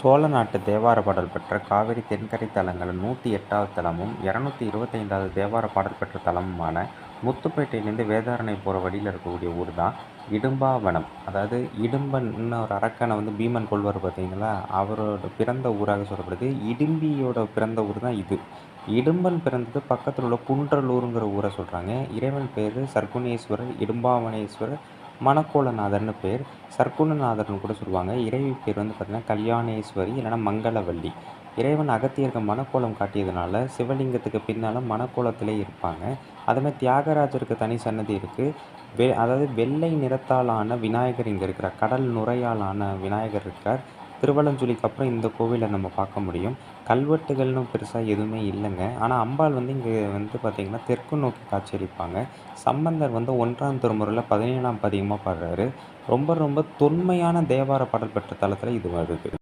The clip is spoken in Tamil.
சோழ நாட்டு தேவார பாடல் பெற்ற காவிரி தென்கரை தலங்கள் 108வது தலமும் 225வது தேவார பாடல் பெற்ற தலமுமான முத்துப்பேட்டையிலேருந்து வேதாரண்யம் போகிற வழியில் இருக்கக்கூடிய ஊர் தான் இடும்பாவனம். அதாவது இடும்பன்னு ஒரு அரக்கனை பீமன் கொள்வார் பார்த்தீங்களா, அவரோட பிறந்த ஊராக சொல்லப்படுது. இடும்பியோட பிறந்த ஊர் தான் இது. இடும்பன் பிறந்தது பக்கத்தில் உள்ள குன்றலூருங்கிற ஊரை சொல்கிறாங்க. இறைவன் பேர் சர்க்குணேஸ்வரர், இடும்பாவனேஸ்வரர், மணக்கோலநாதர்னு பேர். சர்க்குணநாதர்னு கூட சொல்லுவாங்க. இறைவி பேர் பார்த்திங்கன்னா கல்யாணேஸ்வரி இல்லைன்னா மங்களவள்ளி. இறைவன் அகத்தியருக்கு மணக்கோலம் காட்டியதுனால சிவலிங்கத்துக்கு பின்னால் மணக்கோலத்திலே இருப்பாங்க. அதுமாதிரி தியாகராஜருக்கு தனி சன்னதி இருக்குது. அதாவது வெள்ளை நிறத்தாலான விநாயகர் இங்கே இருக்கிறார். கடல் நுரையாலான விநாயகர் இருக்கார். திருவலஞ்சுழிக்கு அப்புறம் இந்த கோவிலை நம்ம பார்க்க முடியும். கல்வெட்டுகள்னு பெருசாக எதுவுமே இல்லைங்க. ஆனால் அம்பாள் இங்கே பார்த்திங்கன்னா தெற்கு நோக்கி காட்சியளிப்பாங்க. சம்பந்தர் 1ஆம் திருமுறையில் 17ஆம் பதிகமாக பாடுறாரு. ரொம்ப ரொம்ப தொன்மையான தேவார பாடல் பெற்ற தலத்தில் இது வருது.